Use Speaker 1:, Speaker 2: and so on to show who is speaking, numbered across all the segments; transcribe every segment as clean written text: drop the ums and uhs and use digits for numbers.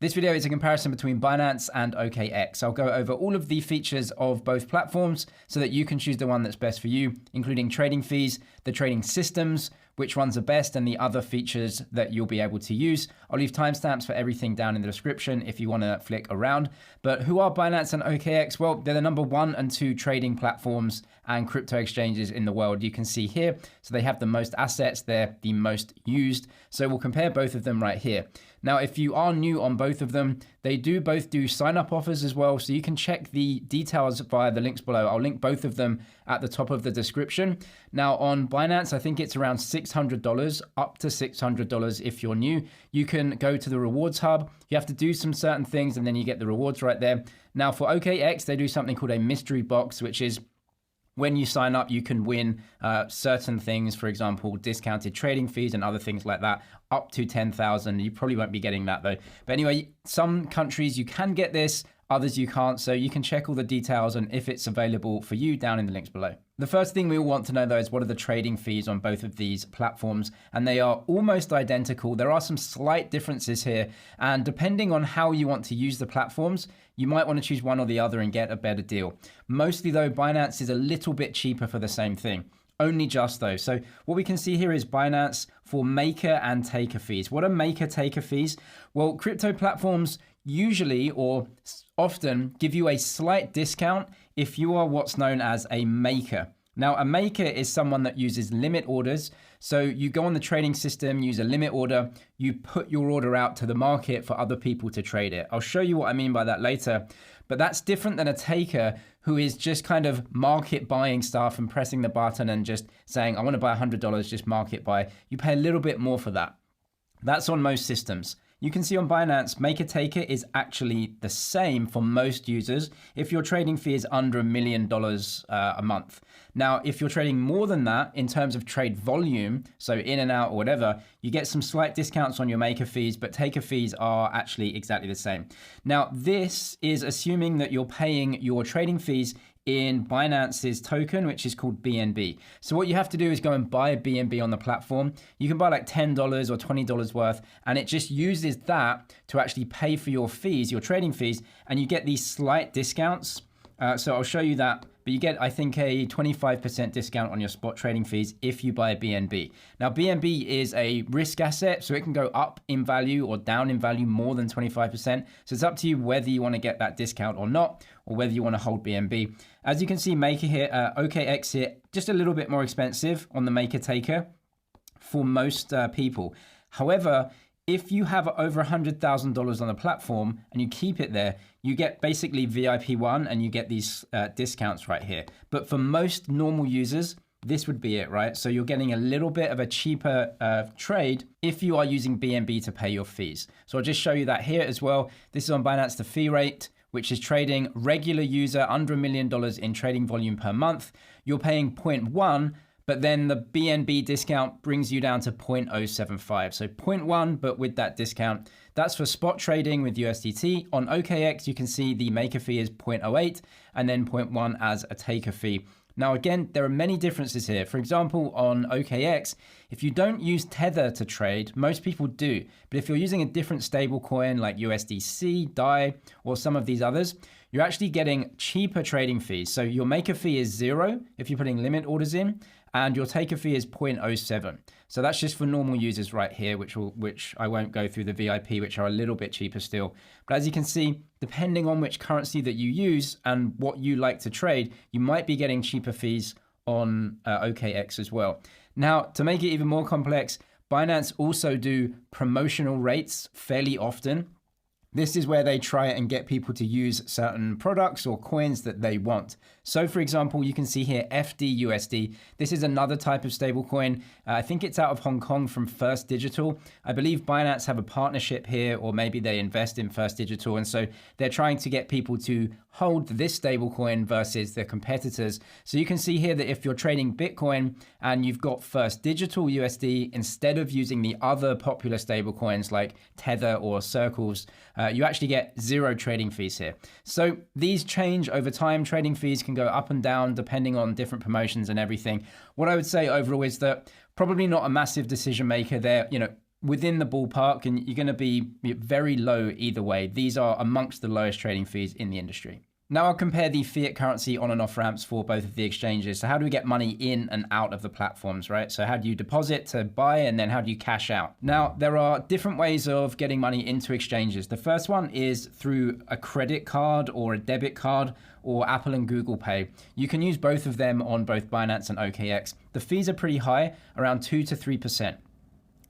Speaker 1: This video is a comparison between Binance and OKX. I'll go over all of the features of both platforms so that you can choose the one that's best for you, including trading fees, the trading systems, which ones are best, and the other features that you'll be able to use. I'll leave timestamps for everything down in the description if you want to flick around. But who are Binance and OKX? Well, they're the number 1 and 2 trading platforms and crypto exchanges in the world. You can see here. So they have the most assets. They're the most used. So we'll compare both of them right here. Now, if you are new on both of them, they do both do sign-up offers as well. So you can check the details via the links below. I'll link both of them at the top of the description. Now on Binance, I think it's around $600, up to $600 if you're new. You can go to the rewards hub. You have to do some certain things and then you get the rewards right there. Now for OKX, they do something called a mystery box, which is when you sign up, you can win certain things, for example, discounted trading fees and other things like that, up to 10,000. You probably won't be getting that though. But anyway, some countries you can get this, others you can't. So you can check all the details and if it's available for you down in the links below. The first thing we all want to know though is what are the trading fees on both of these platforms, and they are almost identical. There are some slight differences here, and depending on how you want to use the platforms, you might want to choose one or the other and get a better deal. Mostly though, Binance is a little bit cheaper for the same thing. Only just though. So what we can see here is Binance for maker and taker fees. What are maker taker fees? Well, crypto platforms usually or often give you a slight discount if you are what's known as a maker. Now, a maker is someone that uses limit orders. So you go on the trading system, use a limit order, you put your order out to the market for other people to trade it. I'll show you what I mean by that later. But that's different than a taker who is just kind of market buying stuff and pressing the button and just saying, I want to buy $100, just market buy. You pay a little bit more for that. That's on most systems. You can see on Binance, maker taker is actually the same for most users if your trading fee is under $1 million a month. Now, if you're trading more than that in terms of trade volume, so in and out or whatever, you get some slight discounts on your maker fees, but taker fees are actually exactly the same. Now, this is assuming that you're paying your trading fees in Binance's token, which is called BNB. So what you have to do is go and buy a BNB on the platform. You can buy like $10 or $20 worth, and it just uses that to actually pay for your fees, your trading fees, and you get these slight discounts. So I'll show you that, but you get, I think, a 25% discount on your spot trading fees if you buy a BNB. Now, BNB is a risk asset, so it can go up in value or down in value more than 25%. So it's up to you whether you want to get that discount or not, or whether you want to hold BNB. As you can see, Maker here, OKX here, just a little bit more expensive on the Maker Taker for most people. However, if you have over $100,000 on the platform and you keep it there, you get basically VIP1 and you get these discounts right here. But for most normal users, this would be it, right? So you're getting a little bit of a cheaper trade if you are using BNB to pay your fees. So I'll just show you that here as well. This is on Binance, the fee rate, which is trading regular user under $1 million in trading volume per month. You're paying 0.1, but then the BNB discount brings you down to 0.075. So 0.1, but with that discount. That's for spot trading with USDT. On OKX, you can see the maker fee is 0.08 and then 0.1 as a taker fee. Now, again, there are many differences here. For example, on OKX, if you don't use Tether to trade, most people do. But if you're using a different stable coin like USDC, DAI, or some of these others, you're actually getting cheaper trading fees. So your maker fee is 0 if you're putting limit orders in, and your taker fee is 0.07. So that's just for normal users right here, which I won't go through the VIP, which are a little bit cheaper still. But as you can see, depending on which currency that you use and what you like to trade, you might be getting cheaper fees on OKX as well. Now, to make it even more complex, Binance also do promotional rates fairly often. This is where they try and get people to use certain products or coins that they want. So for example, you can see here FDUSD. This is another type of stablecoin. I think it's out of Hong Kong from First Digital. I believe Binance have a partnership here, or maybe they invest in First Digital. And so they're trying to get people to hold this stablecoin versus their competitors. So you can see here that if you're trading Bitcoin and you've got First Digital USD, instead of using the other popular stablecoins like Tether or Circles, you actually get 0 trading fees here. So these change over time. Trading fees can go up and down depending on different promotions and everything. What I would say overall is that probably not a massive decision maker there. within the ballpark, and you're going to be very low either way. These are amongst the lowest trading fees in the industry. Now I'll compare the fiat currency on and off ramps for both of the exchanges. So how do we get money in and out of the platforms, right? So how do you deposit to buy, and then how do you cash out? Now, there are different ways of getting money into exchanges. The first one is through a credit card or a debit card or Apple and Google Pay. You can use both of them on both Binance and OKX. The fees are pretty high, around 2 to 3%.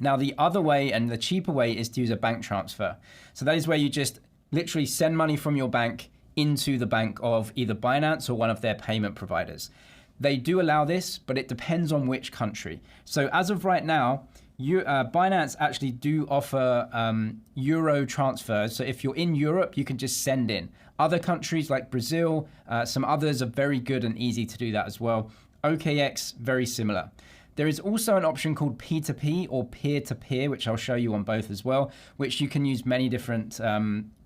Speaker 1: Now, the other way and the cheaper way is to use a bank transfer. So that is where you just literally send money from your bank into the bank of either Binance or one of their payment providers. They do allow this, but it depends on which country. So as of right now, Binance actually do offer Euro transfers. So if you're in Europe, you can just send in. Other countries like Brazil, some others are very good and easy to do that as well. OKX, very similar. There is also an option called P2P or peer-to-peer, which I'll show you on both as well, which you can use many different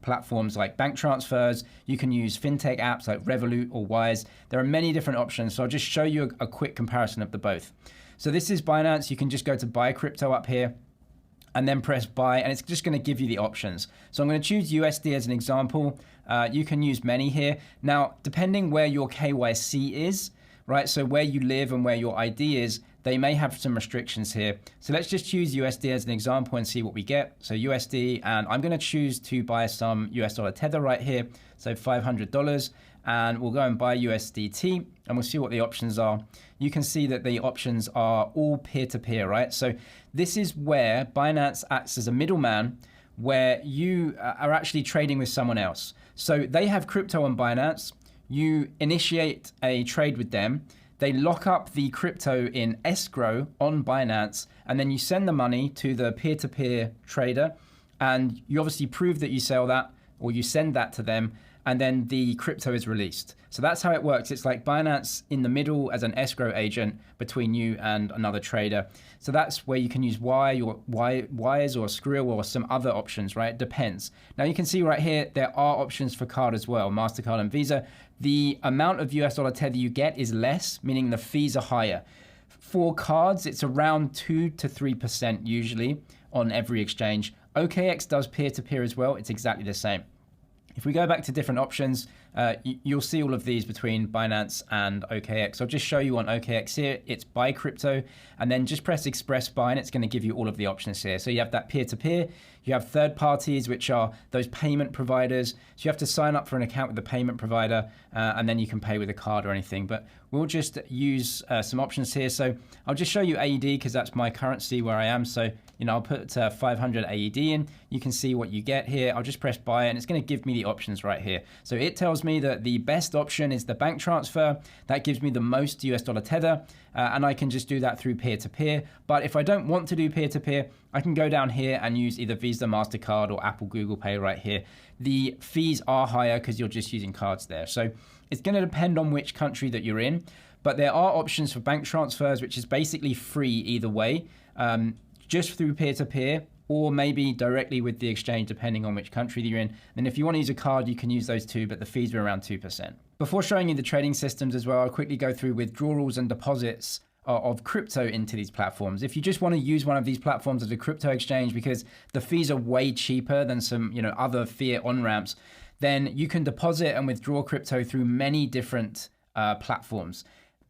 Speaker 1: platforms like bank transfers. You can use fintech apps like Revolut or Wise. There are many different options, so I'll just show you a quick comparison of the both. So this is Binance. You can just go to buy crypto up here and then press buy, and it's just going to give you the options. So I'm going to choose USD as an example. You can use many here. Now, depending where your KYC is, right, so where you live and where your ID is, they may have some restrictions here. So let's just choose USD as an example and see what we get. So USD, and I'm going to choose to buy some US dollar tether right here. So $500, and we'll go and buy USDT, and we'll see what the options are. You can see that the options are all peer-to-peer, right? So this is where Binance acts as a middleman, where you are actually trading with someone else. So they have crypto on Binance. You initiate a trade with them. They lock up the crypto in escrow on Binance, and then you send the money to the peer-to-peer trader, and you obviously prove that you sell that, or you send that to them, and then the crypto is released. So that's how it works. It's like Binance in the middle as an escrow agent between you and another trader. So that's where you can use Wise or Skrill or some other options, right? It depends. Now you can see right here, there are options for card as well, MasterCard and Visa. The amount of US dollar tether you get is less, meaning the fees are higher. For cards, it's around 2 to 3% usually on every exchange. OKX does peer-to-peer as well. It's exactly the same. If we go back to different options, you'll see all of these between Binance and OKX. I'll just show you on OKX here. It's buy crypto, and then just press express buy, and it's going to give you all of the options here. So you have that peer-to-peer. You have third parties, which are those payment providers. So you have to sign up for an account with the payment provider, and then you can pay with a card or anything. But we'll just use some options here. So I'll just show you AED because that's my currency where I am. So I'll put 500 AED in. You can see what you get here. I'll just press buy, and it's going to give me the options right here. So it tells me that the best option is the bank transfer. That gives me the most US dollar tether, and I can just do that through peer-to-peer. But if I don't want to do peer-to-peer, I can go down here and use either Visa, MasterCard, or Apple, Google Pay right here. The fees are higher because you're just using cards there. So it's going to depend on which country that you're in, but there are options for bank transfers, which is basically free either way. Just through peer-to-peer, or maybe directly with the exchange, depending on which country you're in. And if you want to use a card, you can use those too, but the fees are around 2%. Before showing you the trading systems as well, I'll quickly go through withdrawals and deposits of crypto into these platforms. If you just want to use one of these platforms as a crypto exchange because the fees are way cheaper than some other fiat on-ramps, then you can deposit and withdraw crypto through many different platforms.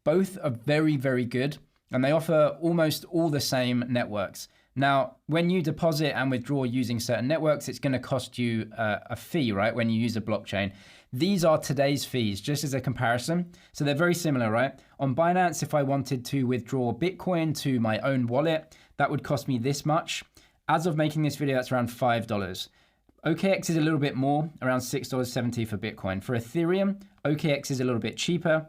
Speaker 1: Both are very, very good, and they offer almost all the same networks. Now, when you deposit and withdraw using certain networks, it's going to cost you a fee, right, when you use a blockchain. These are today's fees, just as a comparison. So they're very similar, right? On Binance, if I wanted to withdraw Bitcoin to my own wallet, that would cost me this much. As of making this video, that's around $5. OKX is a little bit more, around $6.70 for Bitcoin. For Ethereum, OKX is a little bit cheaper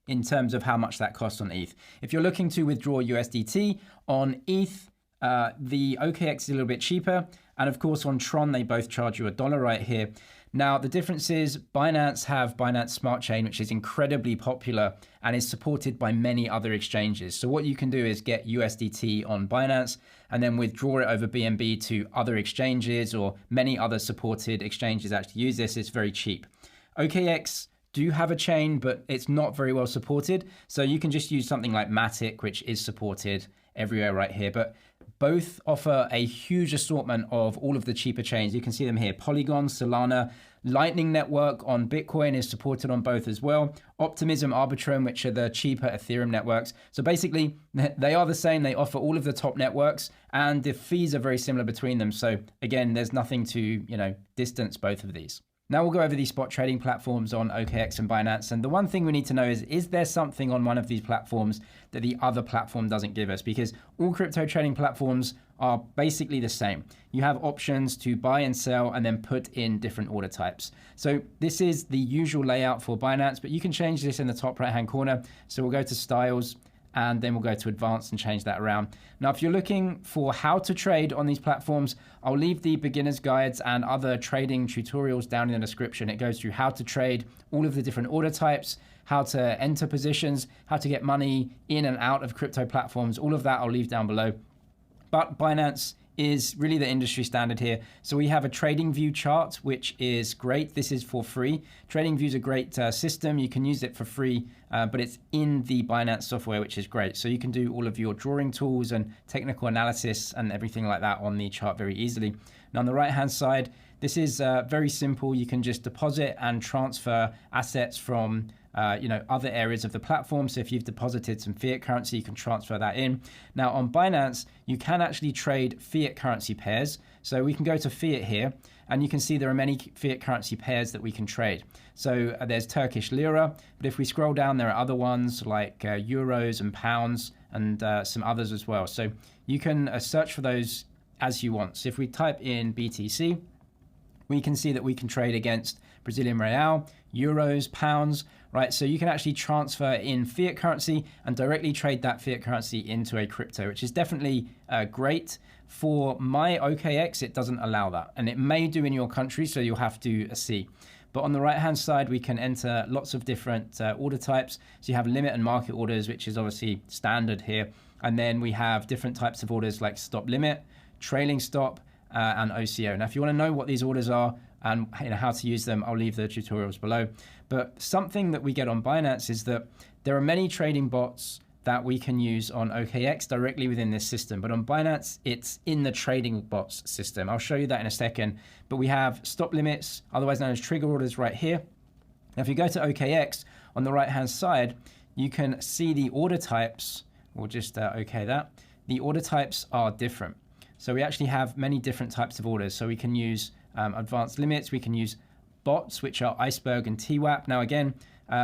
Speaker 1: in terms of how much that costs on ETH. If you're looking to withdraw USDT on ETH, the OKX is a little bit cheaper. And of course, on Tron, they both charge you $1 right here. Now, the difference is Binance have Binance Smart Chain, which is incredibly popular and is supported by many other exchanges. So what you can do is get USDT on Binance and then withdraw it over BNB to other exchanges, or many other supported exchanges actually use this. It's very cheap. OKX do have a chain, but it's not very well supported. So you can just use something like Matic, which is supported everywhere right here. But both offer a huge assortment of all of the cheaper chains. You can see them here: Polygon, Solana, Lightning Network on Bitcoin is supported on both as well. Optimism, Arbitrum, which are the cheaper Ethereum networks. So basically, they are the same. They offer all of the top networks, and the fees are very similar between them. So again, there's nothing to, distance both of these. Now we'll go over these spot trading platforms on OKX and Binance. And the one thing we need to know is there something on one of these platforms that the other platform doesn't give us? Because all crypto trading platforms are basically the same. You have options to buy and sell and then put in different order types. So this is the usual layout for Binance, but you can change this in the top right-hand corner. So we'll go to styles, and then we'll go to advanced and change that around. Now, if you're looking for how to trade on these platforms, I'll leave the beginner's guides and other trading tutorials down in the description. It goes through how to trade, all of the different order types, how to enter positions, how to get money in and out of crypto platforms. All of that I'll leave down below. But Binance is really the industry standard here. So we have a trading view chart, which is great. This is for free. Trading view is a great system. You can use it for free, but it's in the Binance software, which is great. So you can do all of your drawing tools and technical analysis and everything like that on the chart very easily. Now on the right-hand side, this is very simple. You can just deposit and transfer assets from other areas of the platform. So if you've deposited some fiat currency, you can transfer that in. Now on Binance, you can actually trade fiat currency pairs. So we can go to fiat here, and you can see there are many fiat currency pairs that we can trade. So there's Turkish lira, but if we scroll down, there are other ones like euros and pounds and some others as well. So you can search for those as you want. So if we type in BTC, we can see that we can trade against Brazilian real, euros, pounds, right? So you can actually transfer in fiat currency and directly trade that fiat currency into a crypto, which is definitely great. For my OKX, it doesn't allow that, and it may do in your country, so you'll have to see. But on the right-hand side, we can enter lots of different order types. So you have limit and market orders, which is obviously standard here. And then we have different types of orders like stop limit, trailing stop, and OCO. Now, if you want to know what these orders are and how to use them, I'll leave the tutorials below. But something that we get on Binance is that there are many trading bots that we can use on OKX directly within this system. But on Binance, it's in the trading bots system. I'll show you that in a second. But we have stop limits, otherwise known as trigger orders, right here. Now, if you go to OKX, on the right-hand side, you can see the order types. We'll just OK that. The order types are different. So we actually have many different types of orders. So we can use advanced limits. We can use bots, which are Iceberg and TWAP. Now, again,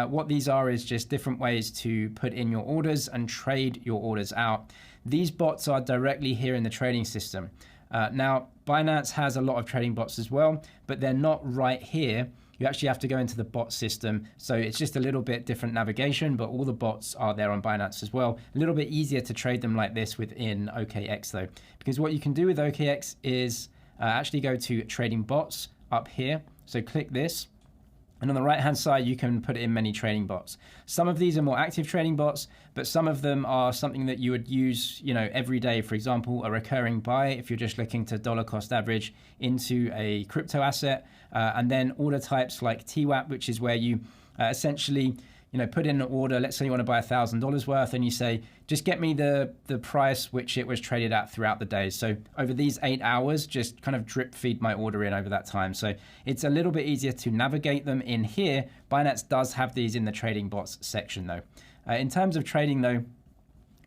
Speaker 1: what these are is just different ways to put in your orders and trade your orders out. These bots are directly here in the trading system. Now, Binance has a lot of trading bots as well, but they're not right here. You actually have to go into the bot system. So it's just a little bit different navigation, but all the bots are there on Binance as well. A little bit easier to trade them like this within OKX though, because what you can do with OKX is actually go to trading bots up here. So click this. And on the right-hand side, you can put in many trading bots. Some of these are more active trading bots, but some of them are something that you would use, every day. For example, a recurring buy if you're just looking to dollar cost average into a crypto asset. And then order types like TWAP, which is where you essentially, put in an order. Let's say you want to buy $1,000 worth, and you say, just get me the price which it was traded at throughout the day. So over these 8 hours, just kind of drip feed my order in over that time. So it's a little bit easier to navigate them in here. Binance does have these in the trading bots section though. In terms of trading though,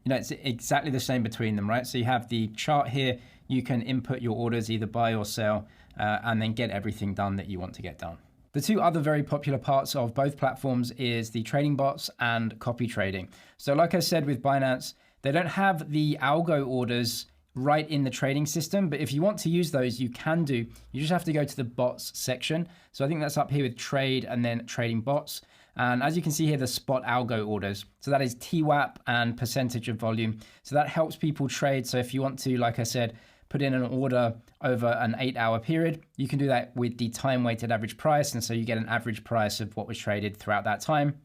Speaker 1: it's exactly the same between them, right? So you have the chart here. You can input your orders, either buy or sell, and then get everything done that you want to get done. The two other very popular parts of both platforms is the trading bots and copy trading. So like I said with Binance, they don't have the algo orders right in the trading system, but if you want to use those, you can do. You just have to go to the bots section. So I think that's up here with trade and then trading bots. And as you can see here, the spot algo orders. So that is TWAP and percentage of volume. So that helps people trade. So if you want to, like I said, put in an order over an 8-hour period, you can do that with the time weighted average price. And so you get an average price of what was traded throughout that time.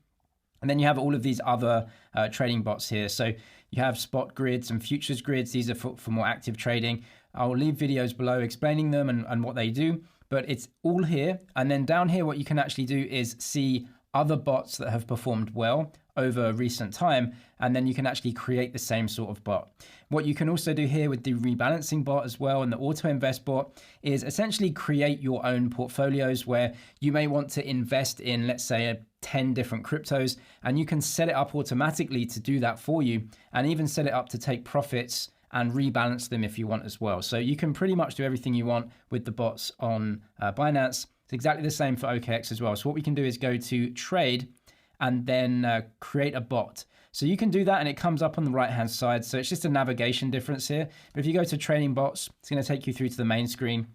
Speaker 1: And then you have all of these other trading bots here. So you have spot grids and futures grids. These are for more active trading. I'll leave videos below explaining them and what they do, but it's all here. And then down here, what you can actually do is see other bots that have performed well over recent time, and then you can actually create the same sort of bot. What you can also do here with the rebalancing bot as well and the auto invest bot is essentially create your own portfolios where you may want to invest in, let's say, 10 different cryptos, and you can set it up automatically to do that for you, and even set it up to take profits and rebalance them if you want as well. So you can pretty much do everything you want with the bots on Binance. It's exactly the same for OKX as well. So what we can do is go to trade and then create a bot. So you can do that and it comes up on the right hand side. So it's just a navigation difference here. But if you go to trading bots, it's going to take you through to the main screen.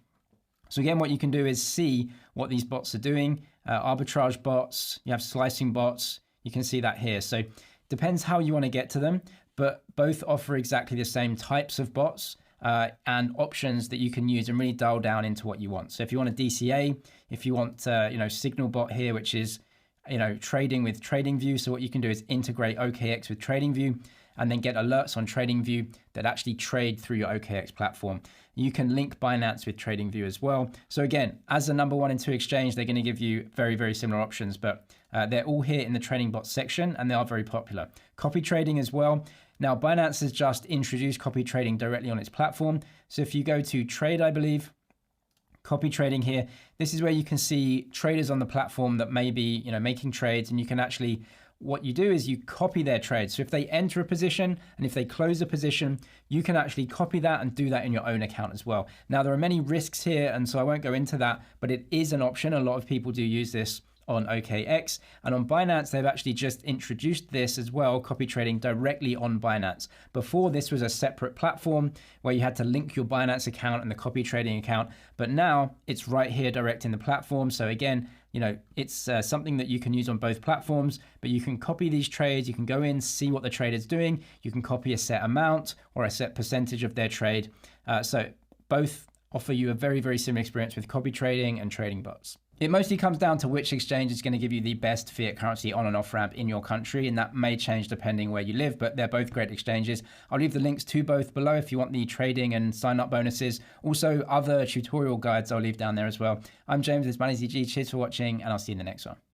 Speaker 1: So again, what you can do is see what these bots are doing. Arbitrage bots, you have slicing bots. You can see that here. So depends how you want to get to them, but both offer exactly the same types of bots and options that you can use and really dial down into what you want. So if you want a DCA, if you want, Signal bot here, which is, trading with TradingView. So what you can do is integrate OKX with TradingView and then get alerts on TradingView that actually trade through your OKX platform. You can link Binance with TradingView as well. So again, as the number 1 and 2 exchange, they're going to give you very, very similar options, but they're all here in the trading bot section and they are very popular. Copy trading as well. Now, Binance has just introduced copy trading directly on its platform. So if you go to trade, I believe, copy trading here, this is where you can see traders on the platform that may be, making trades, and you can actually, what you do is you copy their trades. So if they enter a position and if they close a position, you can actually copy that and do that in your own account as well. Now, there are many risks here, and so I won't go into that, but it is an option. A lot of people do use this on OKX, and on Binance, they've actually just introduced this as well, copy trading directly on Binance. Before, this was a separate platform where you had to link your Binance account and the copy trading account, but now it's right here direct in the platform. So again, it's something that you can use on both platforms, but you can copy these trades. You can go in, see what the trader's doing. You can copy a set amount or a set percentage of their trade. So both offer you a very, very similar experience with copy trading and trading bots. It mostly comes down to which exchange is going to give you the best fiat currency on and off ramp in your country, and that may change depending where you live, but they're both great exchanges. I'll leave the links to both below if you want the trading and sign up bonuses. Also, other tutorial guides I'll leave down there as well. I'm James, this is MoneyZG. Cheers for watching, and I'll see you in the next one.